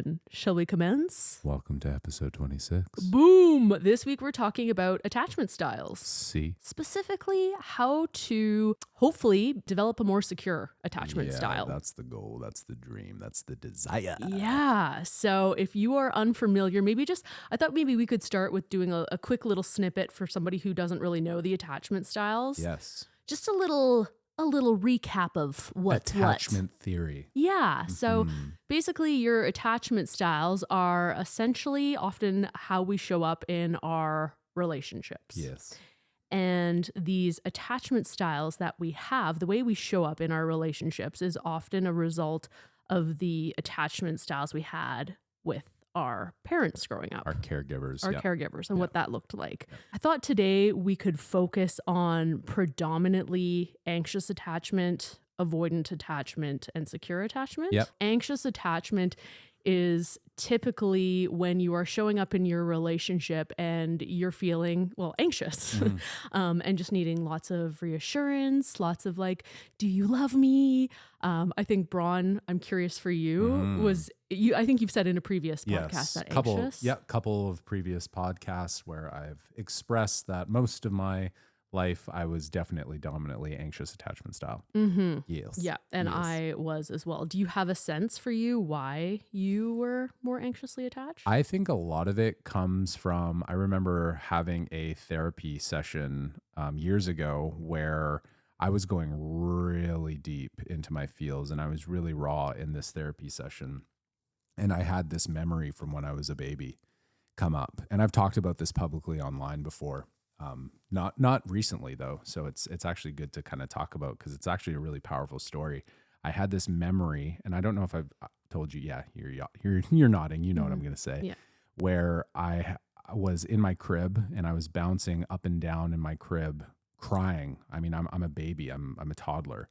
then, shall we commence? Welcome to episode 26. Boom! This week we're talking about attachment styles. See? Specifically, how to hopefully develop a more secure attachment style. That's the goal. That's the dream. That's the desire. Yeah. So if you are unfamiliar, I thought maybe we could start with doing a quick little snippet for somebody who doesn't really know the attachment styles. Yes. Just a little recap of what's attachment theory. Yeah. So basically your attachment styles are essentially often how we show up in our relationships. Yes. And these attachment styles that we have, the way we show up in our relationships is often a result of the attachment styles we had with our parents growing up. Our caregivers. Caregivers and what that looked like. Yep. I thought today we could focus on predominantly anxious attachment, avoidant attachment, and secure attachment. Yep. Anxious attachment is typically when you are showing up in your relationship and you're feeling, anxious and just needing lots of reassurance, lots of like, do you love me? I think, Braun, I'm curious for you, I think you've said in a previous podcast that anxious. Couple of previous podcasts where I've expressed that most of my life, I was definitely dominantly anxious attachment style. Mm-hmm. Yes. Yeah. And yes. I was as well. Do you have a sense for you why you were more anxiously attached? I think a lot of it comes from, I remember having a therapy session years ago where I was going really deep into my feels and I was really raw in this therapy session. And I had this memory from when I was a baby come up. And I've talked about this publicly online before. Not recently though, so it's actually good to kind of talk about because it's actually a really powerful story. I had this memory, and I don't know if I've told you. Yeah, you're nodding. You know what I'm going to say. Yeah. Where I was in my crib and I was bouncing up and down in my crib, crying. I mean, I'm a baby. I'm a toddler,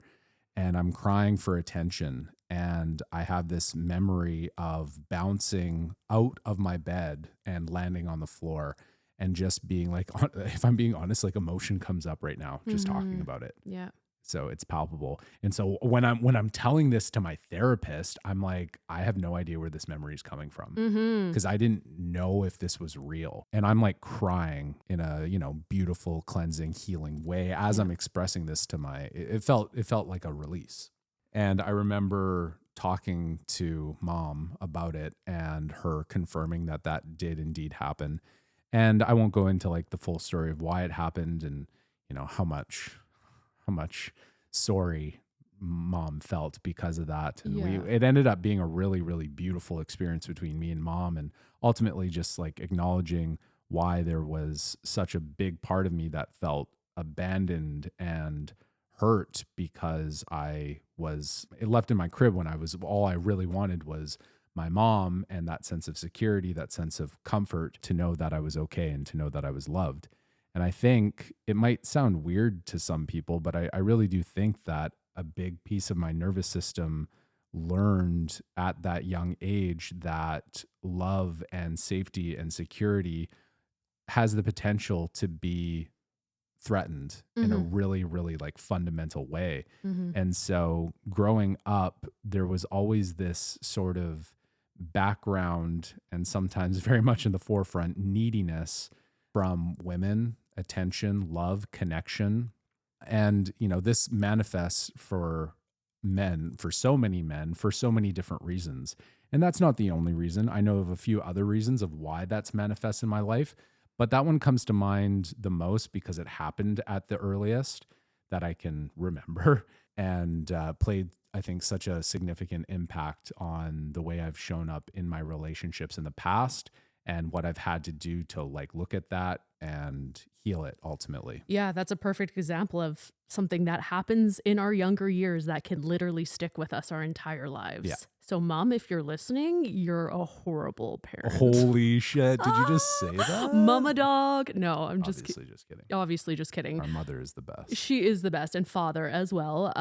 and I'm crying for attention. And I have this memory of bouncing out of my bed and landing on the floor. And just being like, if I'm being honest, like emotion comes up right now, just talking about it. Yeah. So it's palpable. And so when I'm telling this to my therapist, I'm like, I have no idea where this memory is coming from because I didn't know if this was real. And I'm like crying in a, beautiful, cleansing, healing way as I'm expressing this to it felt like a release. And I remember talking to Mom about it and her confirming that did indeed happen. And I won't go into like the full story of why it happened and, how much sorry Mom felt because of that. And it ended up being a really, really beautiful experience between me and Mom, and ultimately just like acknowledging why there was such a big part of me that felt abandoned and hurt because it left in my crib when all I really wanted was my mom and that sense of security, that sense of comfort to know that I was okay and to know that I was loved. And I think it might sound weird to some people, but I really do think that a big piece of my nervous system learned at that young age that love and safety and security has the potential to be threatened in a really, really like fundamental way. And so growing up, there was always this sort of background and sometimes very much in the forefront neediness from women, attention, love, connection. And, this manifests for men, for so many men, for so many different reasons. And that's not the only reason. I know of a few other reasons of why that's manifest in my life, but that one comes to mind the most because it happened at the earliest that I can remember and played, I think, such a significant impact on the way I've shown up in my relationships in the past and what I've had to do to like look at that and heal it ultimately. Yeah, that's a perfect example of something that happens in our younger years that can literally stick with us our entire lives. Yeah. So Mom, if you're listening, you're a horrible parent. Holy shit. Did you just say that? Mama dog. No, I'm just kidding. Obviously just kidding. Our mother is the best. She is the best, and father as well.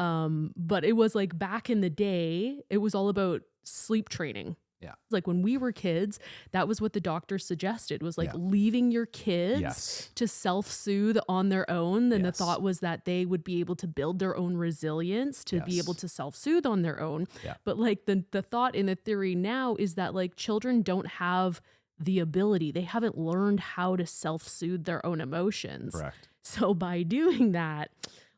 But it was like back in the day, it was all about sleep training. Yeah. Like when we were kids, that was what the doctor suggested, was like Yeah. leaving your kids Yes. to self-soothe on their own. Then the Yes. thought was that they would be able to build their own resilience to be Yes. able to self-soothe on their own. Yeah. But like the thought in the theory now is that like children don't have the ability. They haven't learned how to self-soothe their own emotions. Correct. So by doing that,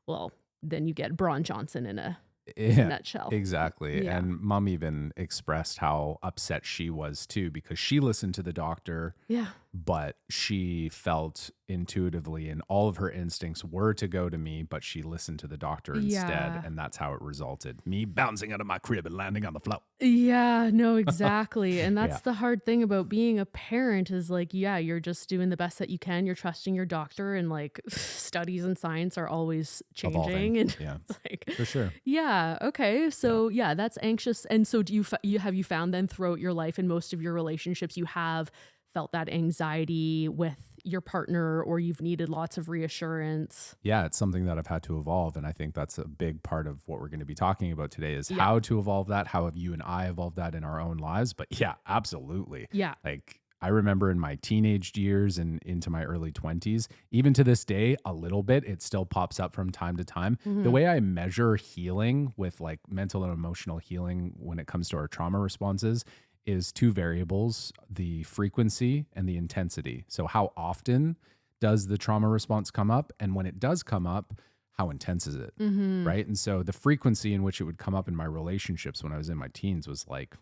well, then you get Braun Johnson in a Yeah, nutshell. exactly. Yeah. And mom even expressed how upset she was too, because she listened to the doctor, Yeah. but she felt intuitively and all of her instincts were to go to me, but she listened to the doctor instead. Yeah. And that's how it resulted. Me bouncing out of my crib and landing on the floor. Yeah, no, exactly. And that's Yeah. the hard thing about being a parent is like, yeah, you're just doing the best that you can. You're trusting your doctor, and like studies and science are always changing. Evolving. And Yeah, it's like, for sure. yeah, okay. So yeah, that's anxious. And so do you have you found then throughout your life in most of your relationships, you have felt that anxiety with your partner, or you've needed lots of reassurance? Yeah, it's something that I've had to evolve. And I think that's a big part of what we're going to be talking about today is Yeah. how to evolve that. How have you and I evolved that in our own lives? But yeah, absolutely. Yeah. Like I remember in my teenage years and into my early 20s, even to this day, a little bit, it still pops up from time to time. The way I measure healing with like mental and emotional healing when it comes to our trauma responses is two variables, the frequency and the intensity. So how often does the trauma response come up? And when it does come up, how intense is it? Right. And so the frequency in which it would come up in my relationships when I was in my teens was like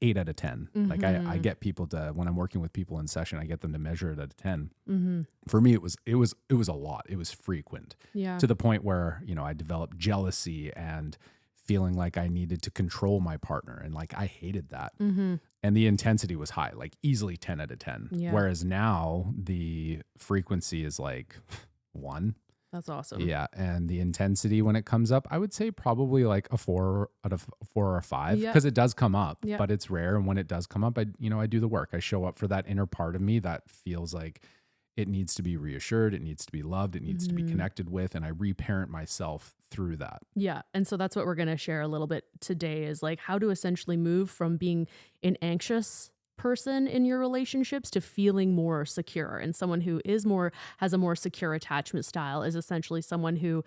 8 out of 10. Like I get people to, when I'm working with people in session, I get them to measure it at a 10. For me, it was a lot. It was frequent Yeah. to the point where, I developed jealousy and feeling like I needed to control my partner. And like, I hated that. And the intensity was high, like easily 10 out of 10. Yeah. Whereas now the frequency is like 1. That's awesome. Yeah. And the intensity when it comes up, I would say probably like a 4 out of 4 or 5, Yeah. because it does come up, Yeah. but it's rare. And when it does come up, I do the work. I show up for that inner part of me that feels like it needs to be reassured. It needs to be loved. It needs to be connected with. And I reparent myself through that. Yeah. And so that's what we're going to share a little bit today is like how to essentially move from being an anxious person in your relationships to feeling more secure. And someone who has a more secure attachment style is essentially someone who,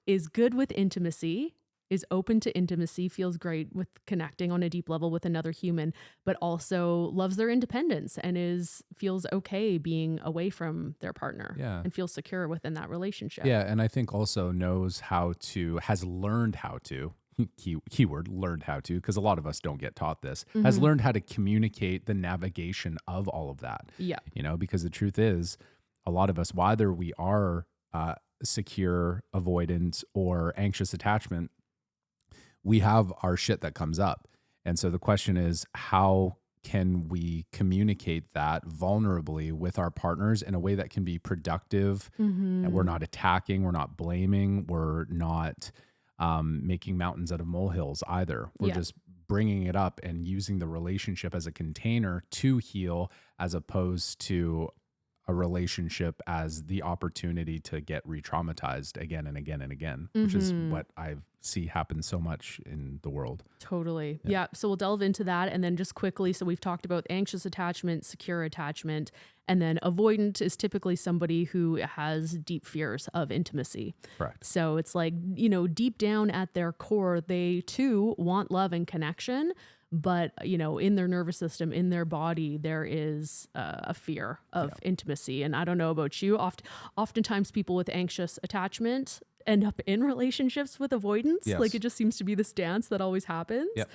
is good with intimacy, is open to intimacy, feels great with connecting on a deep level with another human, but also loves their independence and feels okay being away from their partner. Yeah. And feels secure within that relationship. Yeah. And I think also has learned how to, keyword, learned how to, because a lot of us don't get taught this, has learned how to communicate the navigation of all of that. Yeah. Because the truth is, a lot of us, whether we are secure, avoidant, or anxious attachment, we have our shit that comes up. And so the question is, how can we communicate that vulnerably with our partners in a way that can be productive? And we're not attacking, we're not blaming, we're not making mountains out of molehills either. We're just bringing it up and using the relationship as a container to heal, as opposed to a relationship as the opportunity to get re-traumatized again and again and again, which is what I see happen so much in the world. Totally. Yeah. So we'll delve into that. And then just quickly, so we've talked about anxious attachment, secure attachment, and then avoidant is typically somebody who has deep fears of intimacy. Correct. So it's like, deep down at their core, they too want love and connection. But, in their nervous system, in their body, there is a fear of intimacy. And I don't know about you. Oftentimes people with anxious attachment end up in relationships with avoidance. Yes. Like it just seems to be this dance that always happens. Yep.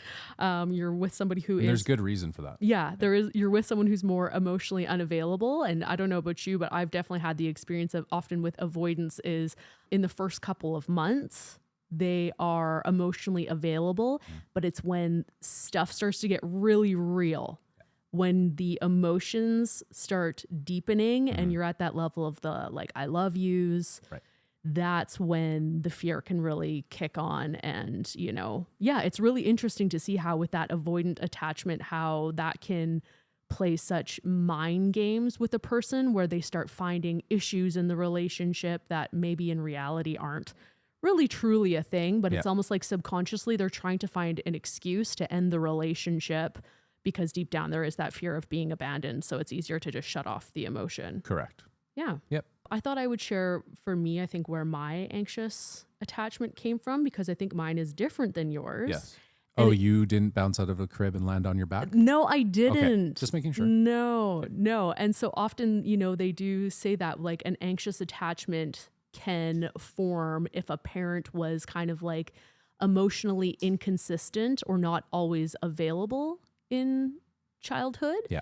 You're with somebody who And there's good reason for that. Yeah, you're with someone who's more emotionally unavailable. And I don't know about you, but I've definitely had the experience of often with avoidance is in the first couple of months, they are emotionally available, but it's when stuff starts to get really real, when the emotions start deepening and you're at that level of the like, I love yous. Right. That's when the fear can really kick on. And, it's really interesting to see how with that avoidant attachment, how that can play such mind games with a person where they start finding issues in the relationship that maybe in reality aren't really truly a thing, but Yeah. it's almost like subconsciously they're trying to find an excuse to end the relationship because deep down there is that fear of being abandoned. So it's easier to just shut off the emotion. Correct. Yeah. Yep. I thought I would share for me, I think where my anxious attachment came from, because I think mine is different than yours. Yes. And Oh, you didn't bounce out of a crib and land on your back? No, I didn't. Just making sure. No. And so often, they do say that like an anxious attachment can form if a parent was kind of like emotionally inconsistent or not always available in childhood. Yeah.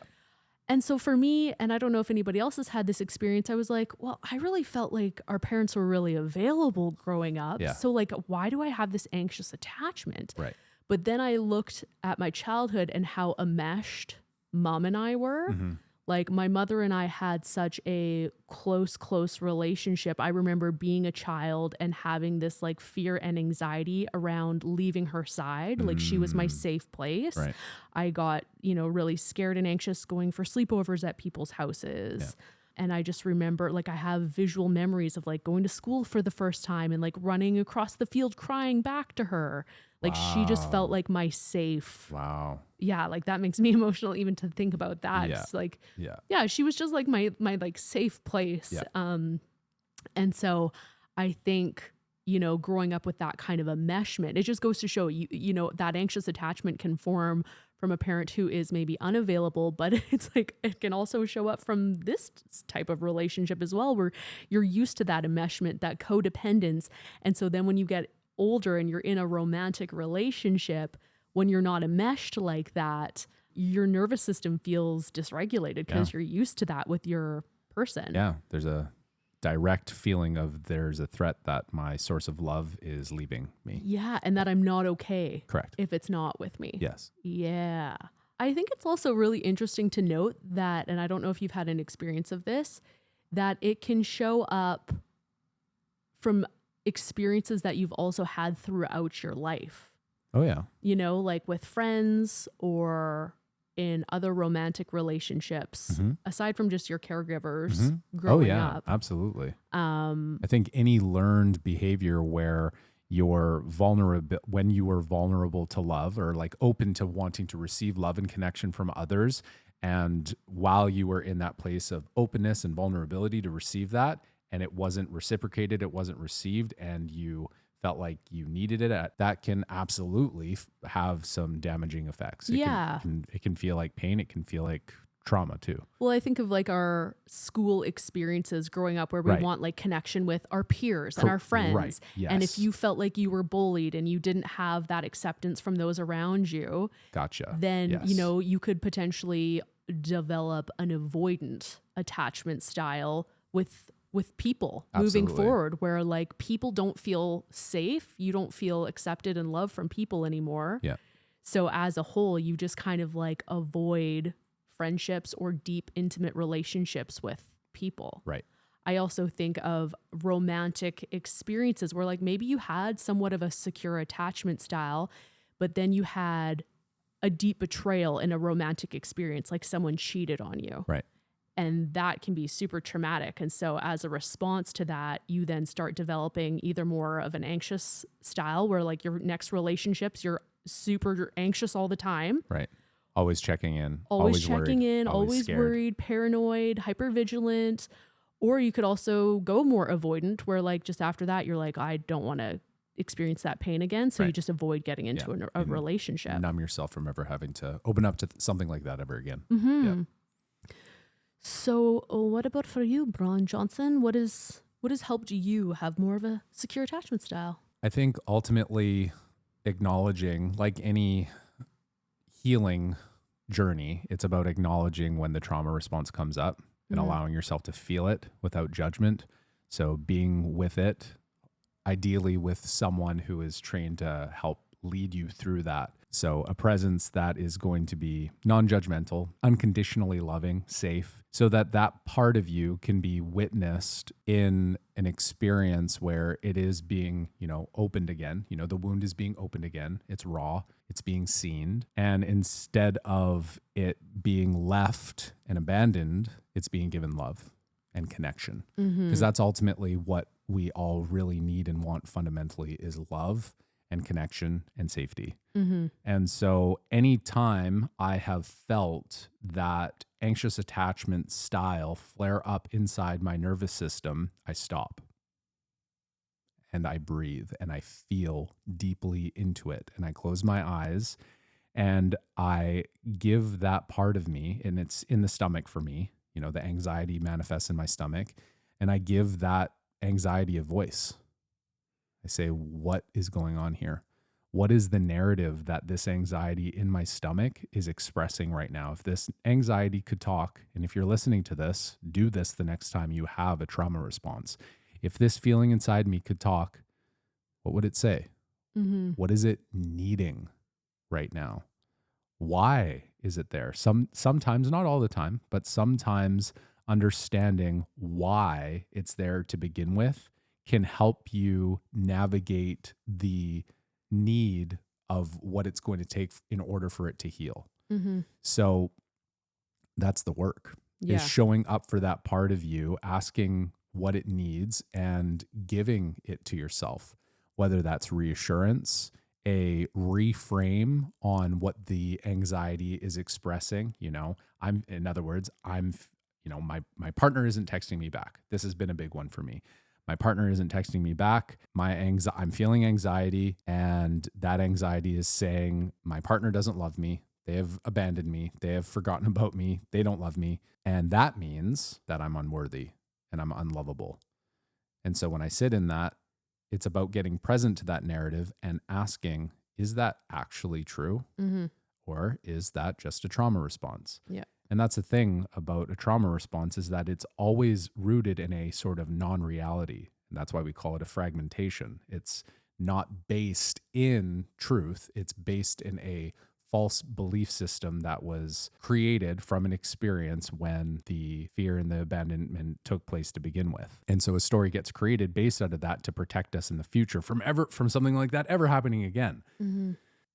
And so for me, and I don't know if anybody else has had this experience, I was like, well, I really felt like our parents were really available growing up. Yeah. So like, why do I have this anxious attachment? Right. But then I looked at my childhood and how enmeshed mom and I were. Mm-hmm. Like my mother and I had such a close relationship. I remember being a child and having this like fear and anxiety around leaving her side. Like she was my safe place. Right. I got, really scared and anxious going for sleepovers at people's houses. Yeah. And I just remember like I have visual memories of like going to school for the first time and like running across the field crying back to her. Like she just felt like my safe. Wow. Yeah, like that makes me emotional even to think about that. Yeah. It's like, yeah, she was just like my like safe place. Yeah. And so I think, growing up with that kind of enmeshment, it just goes to show that anxious attachment can form from a parent who is maybe unavailable, but it's like it can also show up from this type of relationship as well, where you're used to that enmeshment, that codependence. And so then when you get older and you're in a romantic relationship, when you're not enmeshed like that, your nervous system feels dysregulated because you're used to that with your person. Yeah. There's a direct feeling of there's a threat that my source of love is leaving me. Yeah. And that I'm not okay. Correct. If it's not with me. Yes. Yeah. I think it's also really interesting to note that, and I don't know if you've had an experience of this, that it can show up from experiences that you've also had throughout your life. Oh, yeah. Like with friends or in other romantic relationships, aside from just your caregivers growing up. Absolutely. I think any learned behavior where you're when you were vulnerable to love or like open to wanting to receive love and connection from others, and while you were in that place of openness and vulnerability to receive that, and it wasn't reciprocated, it wasn't received, and you felt like you needed it, that can absolutely have some damaging effects. It can feel like pain. It can feel like trauma too. Well, I think of like our school experiences growing up where we want like connection with our peers and our friends. Right. Yes. And if you felt like you were bullied and you didn't have that acceptance from those around you, then, you could potentially develop an avoidant attachment style with people moving forward, where like people don't feel safe. You don't feel accepted and loved from people anymore. Yeah. So as a whole, you just kind of like avoid friendships or deep, intimate relationships with people. Right. I also think of romantic experiences where like maybe you had somewhat of a secure attachment style, but then you had a deep betrayal in a romantic experience, like someone cheated on you. Right. And that can be super traumatic. And so as a response to that, you then start developing either more of an anxious style where like your next relationships, you're super anxious all the time. Right. Always checking in. Always checking worried, in, always scared. worried, paranoid, hypervigilant. Or you could also go more avoidant where like just after that, you're like, I don't want to experience that pain again. So you just avoid getting into a relationship. Numb yourself from ever having to open up to something like that ever again. Mm-hmm. Yeah. So what about for you, Bron Johnson? What has helped you have more of a secure attachment style? I think ultimately acknowledging, like any healing journey, it's about acknowledging when the trauma response comes up and allowing yourself to feel it without judgment. So being with it, ideally with someone who is trained to help lead you through that. So a presence that is going to be non-judgmental, unconditionally loving, safe, so that that part of you can be witnessed in an experience where it is being, opened again. The wound is being opened again. It's raw. It's being seen. And instead of it being left and abandoned, it's being given love and connection. Because that's ultimately what we all really need and want fundamentally is love and connection and safety. And so anytime I have felt that anxious attachment style flare up inside my nervous system, I stop and I breathe and I feel deeply into it. And I close my eyes and I give that part of me, and it's in the stomach for me, you know, the anxiety manifests in my stomach, and I give that anxiety a voice. I say, what is going on here? What is the narrative that this anxiety in my stomach is expressing right now? If this anxiety could talk, and if you're listening to this, do this the next time you have a trauma response. If this feeling inside me could talk, what would it say? What is it needing right now? Why is it there? Sometimes, not all the time, but sometimes understanding why it's there to begin with can help you navigate the need of what it's going to take in order for it to heal. So that's the work, is showing up for that part of you, asking what it needs and giving it to yourself, whether that's reassurance, a reframe on what the anxiety is expressing. You know, in other words, my partner isn't texting me back. This has been a big one for me. My partner isn't texting me back. I'm feeling anxiety, and that anxiety is saying my partner doesn't love me. They have abandoned me. They have forgotten about me. They don't love me. And that means that I'm unworthy and I'm unlovable. And so when I sit in that, it's about getting present to that narrative and asking, is that actually true? Or is that just a trauma response? Yeah. And that's the thing about a trauma response, is that it's always rooted in a sort of non-reality. And that's why we call it a fragmentation. It's not based in truth. It's based in a false belief system that was created from an experience when the fear and the abandonment took place to begin with. And so a story gets created based out of that to protect us in the future from something like that ever happening again.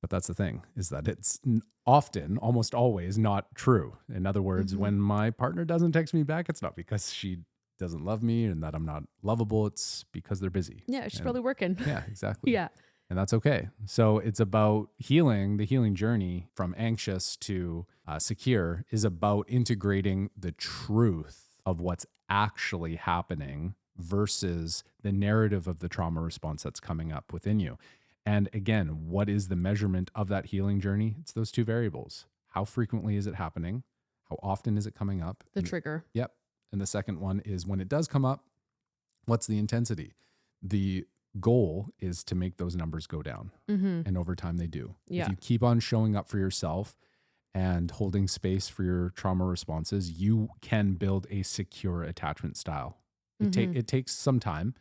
But that's the thing, is that it's often, almost always, not true. In other words, when my partner doesn't text me back, it's not because she doesn't love me and that I'm not lovable. It's because they're busy. Yeah, she's probably working. Yeah, exactly. Yeah. And that's okay. So it's about healing. The healing journey from anxious to secure is about integrating the truth of what's actually happening versus the narrative of the trauma response that's coming up within you. And again, what is the measurement of that healing journey? It's those two variables. How frequently is it happening? How often is it coming up? The trigger. Yep. And the second one is, when it does come up, what's the intensity? The goal is to make those numbers go down. And over time they do. Yeah. If you keep on showing up for yourself and holding space for your trauma responses, you can build a secure attachment style. It takes some time,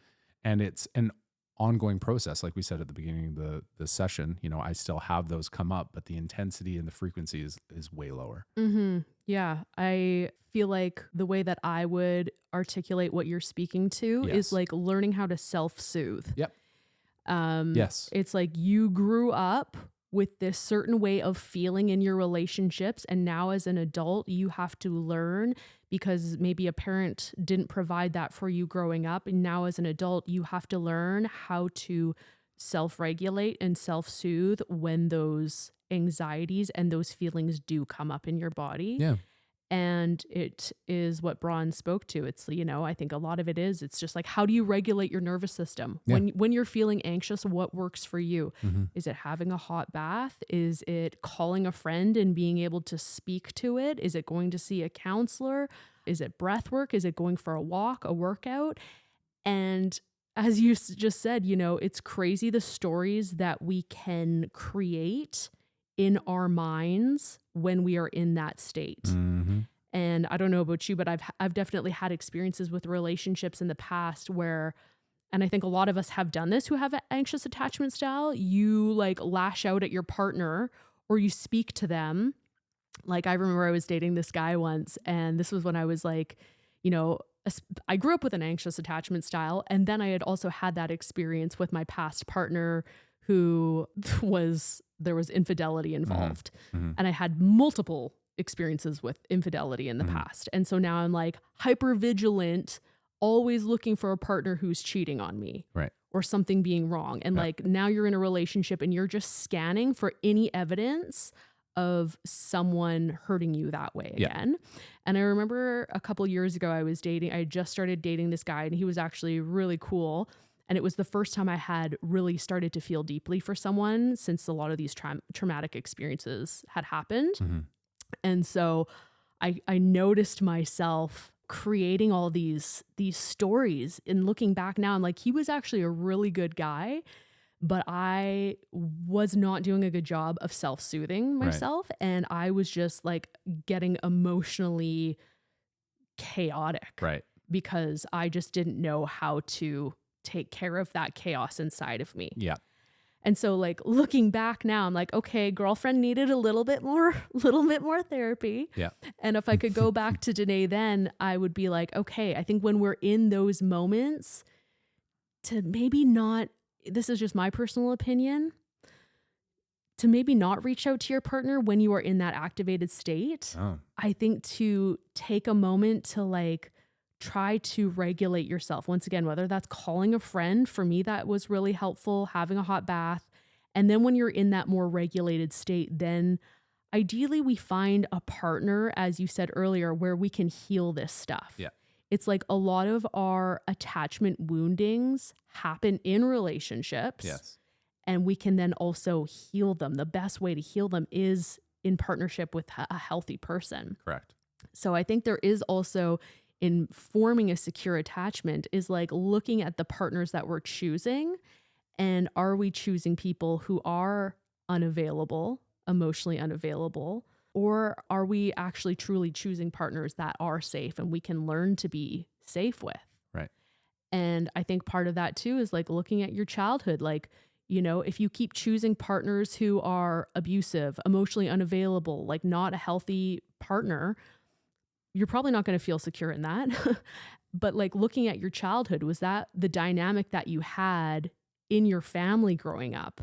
and it's an ongoing process. Like we said at the beginning of the session, you know, I still have those come up, but the intensity and the frequency is way lower. Yeah. I feel like the way that I would articulate what you're speaking to is like learning how to self-soothe. Yep. Yes. It's like you grew up with this certain way of feeling in your relationships, and now as an adult, you have to learn, because maybe a parent didn't provide that for you growing up. And now as an adult, you have to learn how to self-regulate and self-soothe when those anxieties and those feelings do come up in your body. Yeah. And it is what Braun spoke to. It's, you know, I think a lot of it is, it's just like, how do you regulate your nervous system? Yeah. When you're feeling anxious, what works for you? Is it having a hot bath? Is it calling a friend and being able to speak to it? Is it going to see a counselor? Is it breath work? Is it going for a walk, a workout? And as you just said, you know, it's crazy the stories that we can create in our minds when we are in that state. And I don't know about you, but I've definitely had experiences with relationships in the past where, and I think a lot of us have done this who have an anxious attachment style, you like lash out at your partner or you speak to them. Like I remember I was dating this guy once, and this was when I was like, you know, I grew up with an anxious attachment style. And then I had also had that experience with my past partner who there was infidelity involved. And I had multiple experiences with infidelity in the past. And so now I'm like hyper vigilant always looking for a partner who's cheating on me. Right. Or something being wrong. And like now you're in a relationship and you're just scanning for any evidence of someone hurting you that way again. And I remember a couple years ago, I just started dating this guy, and he was actually really cool. And it was the first time I had really started to feel deeply for someone since a lot of these traumatic experiences had happened. Mm-hmm. And so I noticed myself creating all these stories, and looking back now, I'm like, he was actually a really good guy, but I was not doing a good job of self-soothing myself. Right. And I was just like getting emotionally chaotic. Right. Because I just didn't know how to take care of that chaos inside of me. Yeah. And so like looking back now, I'm like, okay, girlfriend needed a little bit more therapy. Yeah. And if I could go back to Danae then, I would be like, okay, I think when we're in those moments, to maybe not, this is just my personal opinion, to maybe not reach out to your partner when you are in that activated state. Oh. I think to take a moment to like try to regulate yourself. Once again, whether that's calling a friend, for me, that was really helpful, having a hot bath. And then when you're in that more regulated state, then ideally we find a partner, as you said earlier, where we can heal this stuff. Yeah. It's like a lot of our attachment woundings happen in relationships. Yes. And we can then also heal them. The best way to heal them is in partnership with a healthy person. Correct. So I think there is also, in forming a secure attachment, is like looking at the partners that we're choosing, and are we choosing people who are unavailable, emotionally unavailable, or are we actually truly choosing partners that are safe and we can learn to be safe with? Right. And I think part of that too is like looking at your childhood. Like, you know, if you keep choosing partners who are abusive, emotionally unavailable, like not a healthy partner, you're probably not going to feel secure in that. But like looking at your childhood, was that the dynamic that you had in your family growing up,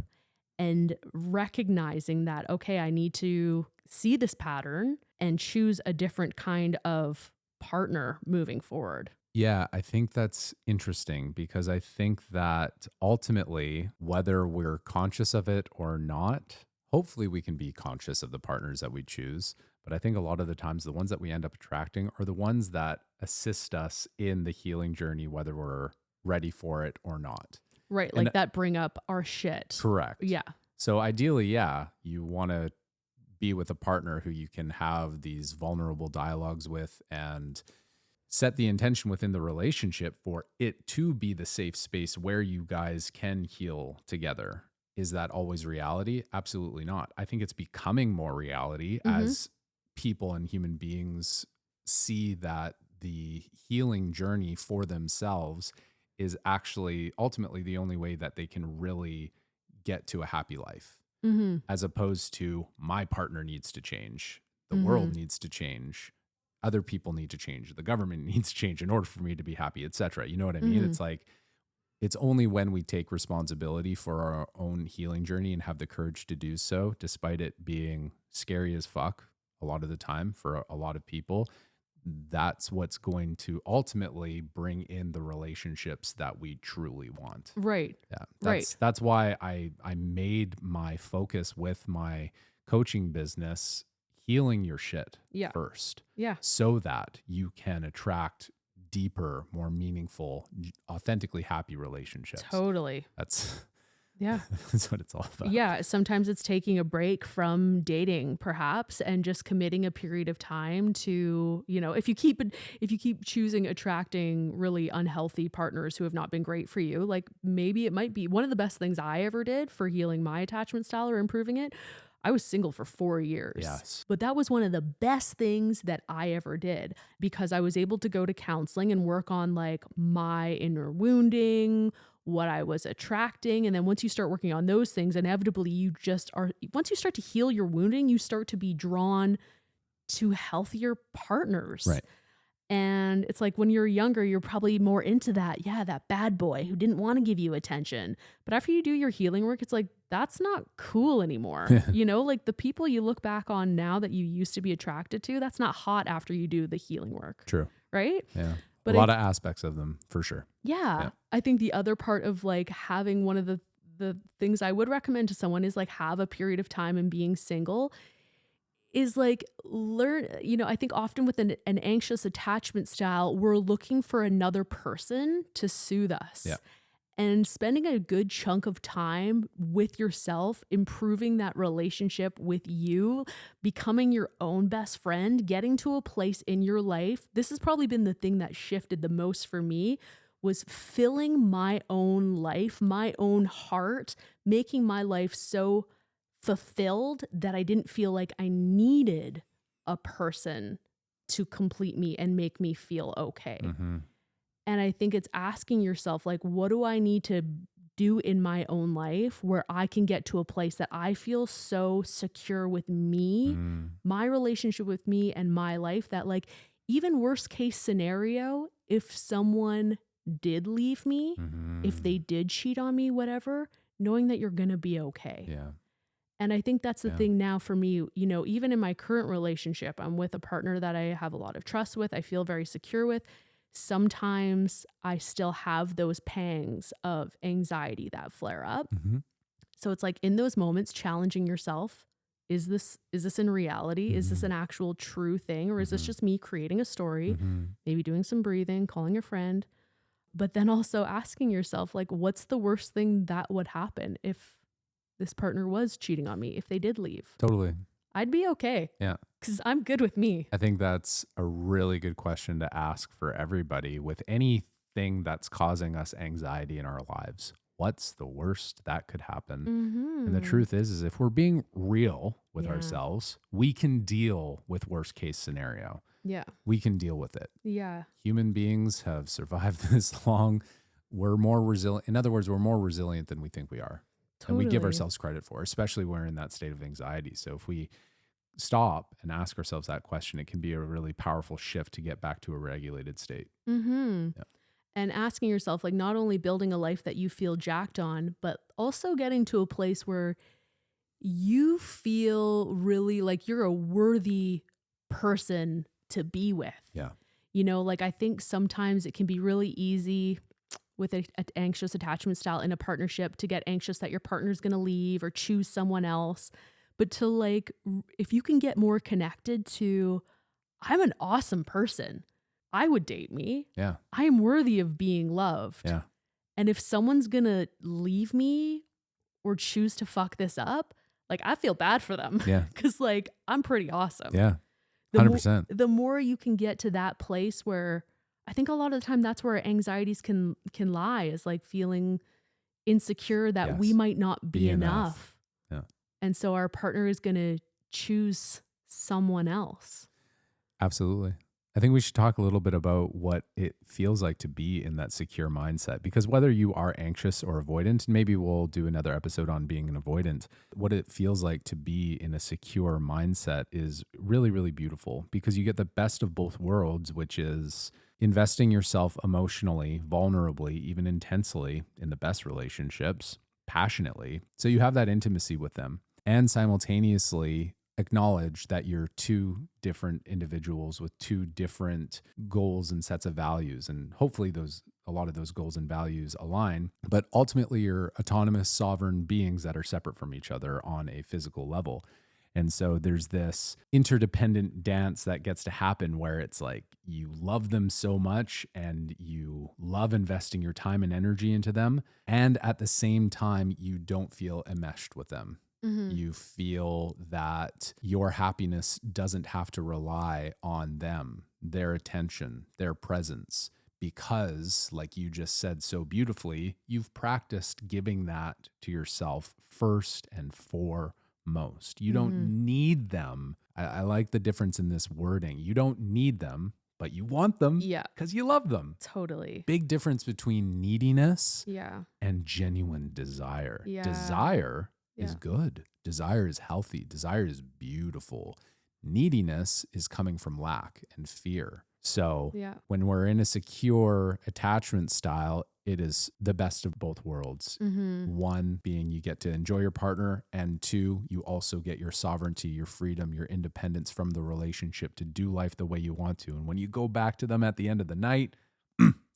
and recognizing that, okay, I need to see this pattern and choose a different kind of partner moving forward? Yeah, I think that's interesting, because I think that ultimately, whether we're conscious of it or not, hopefully we can be conscious of the partners that we choose. But I think a lot of the times the ones that we end up attracting are the ones that assist us in the healing journey, whether we're ready for it or not. Right. Like that bring up our shit. Correct. Yeah. So ideally, yeah, you want to be with a partner who you can have these vulnerable dialogues with and set the intention within the relationship for it to be the safe space where you guys can heal together. Is that always reality? Absolutely not. I think it's becoming more reality as people and human beings see that the healing journey for themselves is actually ultimately the only way that they can really get to a happy life, as opposed to my partner needs to change, the world needs to change, other people need to change, the government needs to change in order for me to be happy, etc. You know what I mean? It's like, it's only when we take responsibility for our own healing journey and have the courage to do so, despite it being scary as fuck a lot of the time for a lot of people, that's what's going to ultimately bring in the relationships that we truly want. Right. Yeah. That's why I made my focus with my coaching business, healing your shit first. Yeah. So that you can attract deeper, more meaningful, authentically happy relationships. Totally. That's what it's all about. Yeah. Sometimes it's taking a break from dating, perhaps, and just committing a period of time to, you know, if you keep choosing attracting really unhealthy partners who have not been great for you, like maybe it might be one of the best things I ever did for healing my attachment style or improving it. I was single for 4 years. Yes. But that was one of the best things that I ever did, because I was able to go to counseling and work on like my inner wounding, what I was attracting. And then once you start working on those things, inevitably once you start to heal your wounding, you start to be drawn to healthier partners. Right. And it's like when you're younger, you're probably more into that bad boy who didn't want to give you attention. But after you do your healing work, it's like, that's not cool anymore. You know, like the people you look back on now that you used to be attracted to, that's not hot after you do the healing work. True. Right? Yeah. But a lot of aspects of them for sure. Yeah. I think the other part of like having one of the things I would recommend to someone is like have a period of time and being single is like learn, I think often with an anxious attachment style, we're looking for another person to soothe us. Yeah. And spending a good chunk of time with yourself, improving that relationship with you, becoming your own best friend, getting to a place in your life. This has probably been the thing that shifted the most for me, was filling my own life, my own heart, making my life so fulfilled that I didn't feel like I needed a person to complete me and make me feel okay. Mm-hmm. And I think it's asking yourself, like, what do I need to do in my own life where I can get to a place that I feel so secure with me, my relationship with me and my life, that like even worst case scenario, if someone did leave me, if they did cheat on me, whatever, knowing that you're going to be okay. Yeah. And I think that's the thing now for me, even in my current relationship, I'm with a partner that I have a lot of trust with, I feel very secure with. Sometimes I still have those pangs of anxiety that flare up. So it's like in those moments, challenging yourself. Is this in reality? Is this an actual true thing? Or is this just me creating a story, maybe doing some breathing, calling a friend, but then also asking yourself, like, what's the worst thing that would happen if this partner was cheating on me, if they did leave? Totally. I'd be okay. Yeah. Because I'm good with me. I think that's a really good question to ask for everybody with anything that's causing us anxiety in our lives. What's the worst that could happen? And the truth is if we're being real with ourselves, we can deal with worst case scenario. Yeah. We can deal with it. Yeah. Human beings have survived this long. We're more resilient. In other words, we're more resilient than we think we are. Totally. And we give ourselves credit for, especially when we're in that state of anxiety. So if we stop and ask ourselves that question, it can be a really powerful shift to get back to a regulated state. Yeah. And asking yourself, like, not only building a life that you feel jacked on, but also getting to a place where you feel really like you're a worthy person to be with. Yeah. Like I think sometimes it can be really easy with an anxious attachment style in a partnership to get anxious that your partner's going to leave or choose someone else. But to like, if you can get more connected to, I'm an awesome person. I would date me. Yeah. I am worthy of being loved. Yeah. And if someone's going to leave me or choose to fuck this up, like I feel bad for them. Yeah. Cause like I'm pretty awesome. Yeah. 100%. The more you can get to that place where I think a lot of the time that's where anxieties can lie, is like feeling insecure that we might not be enough. Yeah. And so our partner is going to choose someone else. Absolutely. I think we should talk a little bit about what it feels like to be in that secure mindset, because whether you are anxious or avoidant, maybe we'll do another episode on being an avoidant, what it feels like to be in a secure mindset is really, really beautiful, because you get the best of both worlds, which is investing yourself emotionally, vulnerably, even intensely in the best relationships, passionately. So you have that intimacy with them, and simultaneously acknowledge that you're two different individuals with two different goals and sets of values. And hopefully a lot of those goals and values align, but ultimately you're autonomous, sovereign beings that are separate from each other on a physical level. And so there's this interdependent dance that gets to happen where it's like you love them so much and you love investing your time and energy into them. And at the same time, you don't feel enmeshed with them. You feel that your happiness doesn't have to rely on them, their attention, their presence, because, like you just said so beautifully, you've practiced giving that to yourself first and foremost. You don't need them. I like the difference in this wording. You don't need them, but you want them because you love them. Totally. Big difference between neediness and genuine desire. Yeah. Desire is good. Desire is healthy. Desire is beautiful. Neediness is coming from lack and fear. So when we're in a secure attachment style, it is the best of both worlds. One being you get to enjoy your partner, and two, you also get your sovereignty, your freedom, your independence from the relationship to do life the way you want to. And when you go back to them at the end of the night,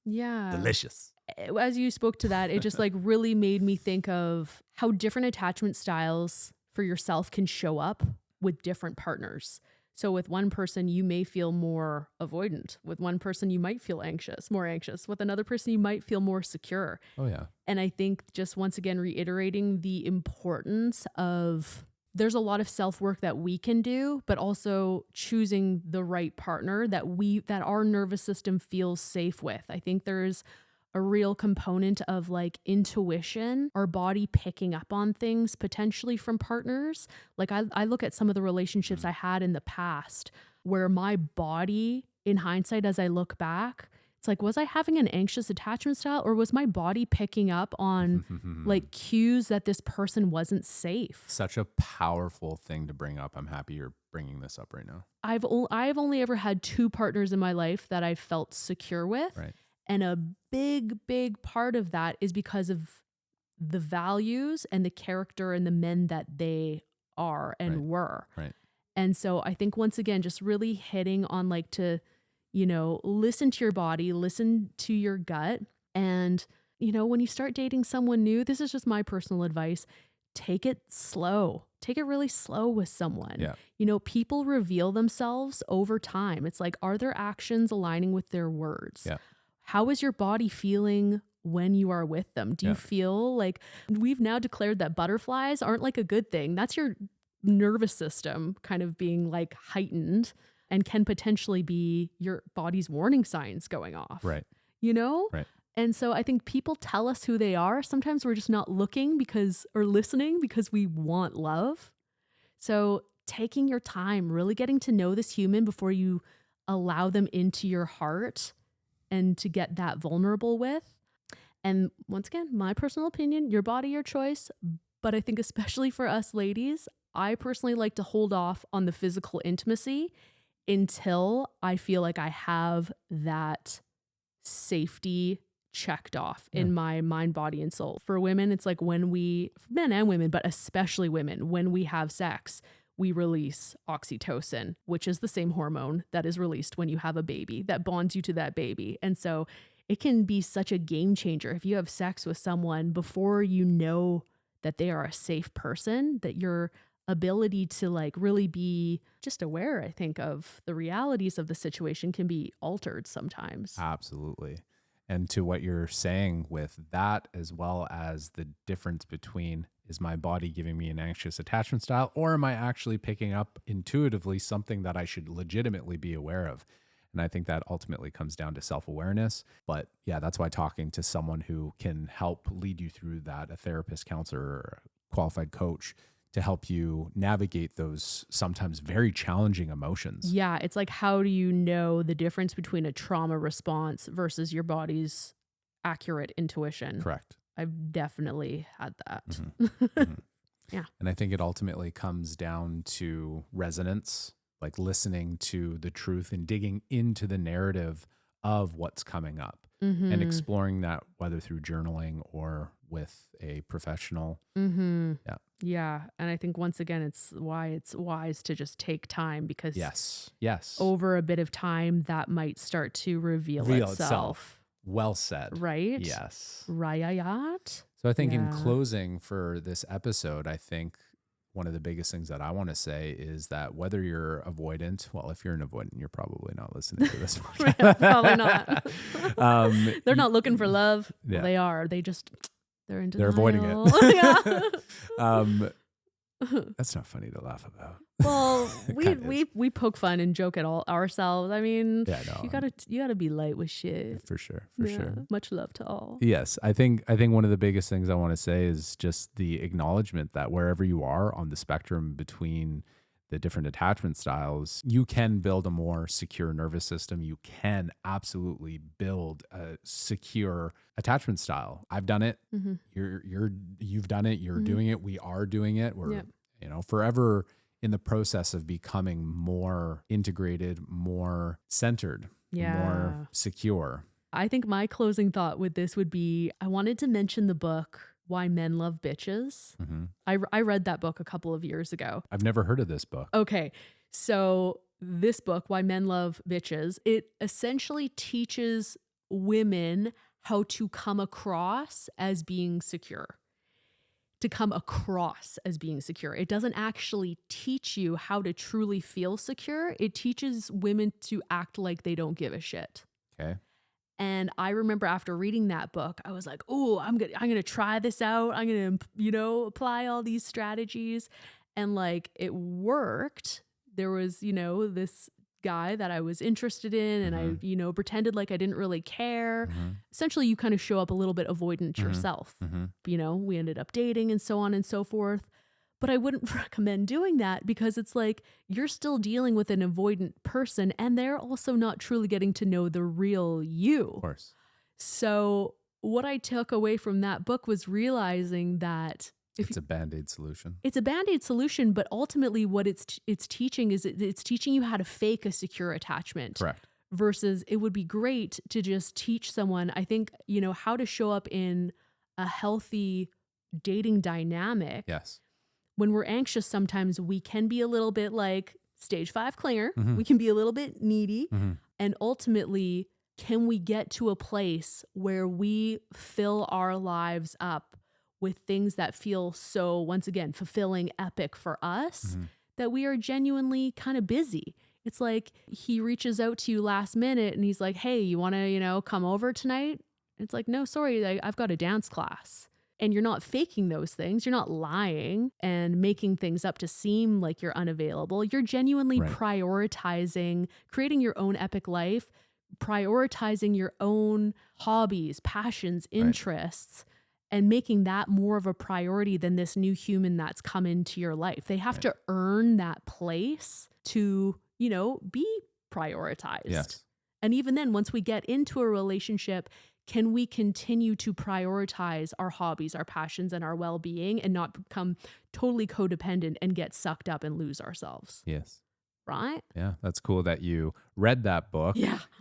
Yeah. Delicious. As you spoke to that, it just like really made me think of how different attachment styles for yourself can show up with different partners. So with one person, you may feel more avoidant. With one person, you might feel more anxious. With another person, you might feel more secure. Oh, yeah. And I think just once again, reiterating the importance of there's a lot of self-work that we can do, but also choosing the right partner that our nervous system feels safe with. I think there's a real component of like intuition, our body picking up on things potentially from partners. Like I look at some of the relationships I had in the past where my body, in hindsight, as I look back, it's like, was I having an anxious attachment style, or was my body picking up on like cues that this person wasn't safe? Such a powerful thing to bring up. I'm happy you're bringing this up right now. I've only ever had 2 partners in my life that I felt secure with. Right. And a big part of that is because of the values and the character and the men that they are and were. Right. And so I think once again, just really hitting on like to, listen to your body, listen to your gut. And, when you start dating someone new, this is just my personal advice, take it slow. Take it really slow with someone. Yeah. People reveal themselves over time. It's like, are their actions aligning with their words? Yeah. How is your body feeling when you are with them? Do you feel like we've now declared that butterflies aren't like a good thing? That's your nervous system kind of being like heightened and can potentially be your body's warning signs going off. Right. Right. And so I think people tell us who they are. Sometimes we're just not looking or listening because we want love. So taking your time, really getting to know this human before you allow them into your heart and to get that vulnerable with. And once again, my personal opinion, your body, your choice. But I think especially for us ladies, I personally like to hold off on the physical intimacy until I feel like I have that safety checked off in my mind, body, and soul. For women, it's like men and women, but especially women, when we have sex, we release oxytocin, which is the same hormone that is released when you have a baby that bonds you to that baby. And so it can be such a game changer if you have sex with someone before you know that they are a safe person, that your ability to like really be just aware, I think, of the realities of the situation can be altered sometimes. Absolutely. And to what you're saying with that, as well as the difference between, is my body giving me an anxious attachment style, or am I actually picking up intuitively something that I should legitimately be aware of? And I think that ultimately comes down to self-awareness. But yeah, that's why talking to someone who can help lead you through that, a therapist, counselor, or a qualified coach, to help you navigate those sometimes very challenging emotions. Yeah, it's like, how do you know the difference between a trauma response versus your body's accurate intuition? Correct. I've definitely had that. Mm-hmm. Mm-hmm. Yeah. And I think it ultimately comes down to resonance, like listening to the truth and digging into the narrative of what's coming up and exploring that, whether through journaling or with a professional. Mm-hmm. Yeah. Yeah. And I think once again, it's why it's wise to just take time, because yes, over a bit of time, that might start to reveal itself. Well said. Right? Yes. Right. So I think in closing for this episode, I think one of the biggest things that I want to say is that whether you're avoidant, well, if you're an avoidant, you're probably not listening to this podcast. Yeah, probably not. They're not looking for love. Yeah. Well, they are. They're in denial. They're avoiding it. Yeah. That's not funny to laugh about. Well, we poke fun and joke at all ourselves. I mean, you gotta be light with shit. For sure. Much love to all. Yes, I think one of the biggest things I want to say is just the acknowledgement that wherever you are on the spectrum between the different attachment styles, you can build a more secure nervous system. You can absolutely build a secure attachment style. I've done it. Mm-hmm. You've done it. You're doing it. We are doing it. We're forever in the process of becoming more integrated, more centered, more secure. I think my closing thought with this would be, I wanted to mention the book Why Men Love Bitches. Mm-hmm. I read that book a couple of years ago. I've never heard of this book. Okay. So this book, Why Men Love Bitches, it essentially teaches women how to come across as being secure. To come across as being secure. It doesn't actually teach you how to truly feel secure. It teaches women to act like they don't give a shit. Okay. And I remember after reading that book, I was like, "Oh, I'm gonna try this out. I'm gonna, apply all these strategies." And like it worked. There was, this guy that I was interested in, and I, pretended like I didn't really care. Essentially, you kind of show up a little bit avoidant yourself. We ended up dating and so on and so forth. But I wouldn't recommend doing that because it's like you're still dealing with an avoidant person and they're also not truly getting to know the real you. Of course. So what I took away from that book was realizing that it's a Band-Aid solution. It's a Band-Aid solution, but ultimately what it's teaching is it's teaching you how to fake a secure attachment. Correct. Versus it would be great to just teach someone, I think, how to show up in a healthy dating dynamic. Yes. When we're anxious, sometimes we can be a little bit like stage 5 clinger. We can be a little bit needy. And ultimately, can we get to a place where we fill our lives up with things that feel so, once again, fulfilling, epic for us, that we are genuinely kind of busy. It's like he reaches out to you last minute and he's like, "Hey, you want to, come over tonight?" It's like, "No, sorry, I've got a dance class." And you're not faking those things. You're not lying and making things up to seem like you're unavailable. You're genuinely prioritizing, creating your own epic life, prioritizing your own hobbies, passions, interests, and making that more of a priority than this new human that's come into your life. They have to earn that place to, be prioritized. Yes. And even then, once we get into a relationship, can we continue to prioritize our hobbies, our passions, and our well-being and not become totally codependent and get sucked up and lose ourselves? Yes. Right? Yeah, that's cool that you read that book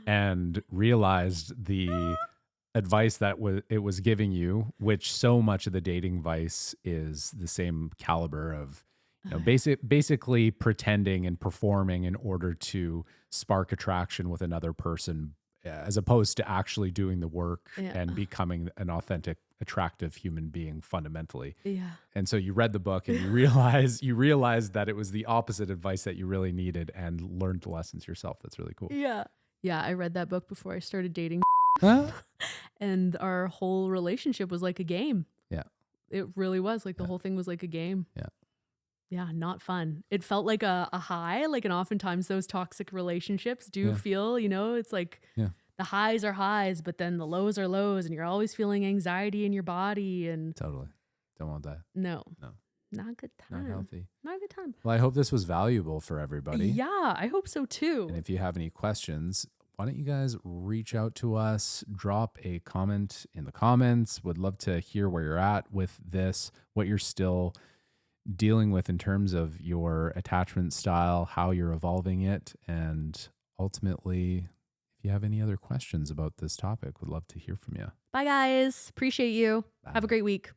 and realized the advice that it was giving you, which so much of the dating advice is the same caliber of basically pretending and performing in order to spark attraction with another person, as opposed to actually doing the work and becoming an authentic, attractive human being fundamentally. Yeah. And so you read the book and you realized that it was the opposite advice that you really needed and learned the lessons yourself. That's really cool. Yeah. Yeah. I read that book before I started dating. And our whole relationship was like a game. Yeah. It really was. Like the whole thing was like a game. Yeah. Yeah, not fun. It felt like a high, like, and oftentimes those toxic relationships do feel, it's like the highs are highs, but then the lows are lows and you're always feeling anxiety in your body and totally don't want that. No, not a good time. Not healthy. Not a good time. Well, I hope this was valuable for everybody. Yeah, I hope so too. And if you have any questions, why don't you guys reach out to us, drop a comment in the comments. Would love to hear where you're at with this, what you're still dealing with in terms of your attachment style, how you're evolving it, and ultimately, if you have any other questions about this topic, would love to hear from you. Bye, guys. Appreciate you. Bye. Have a great week.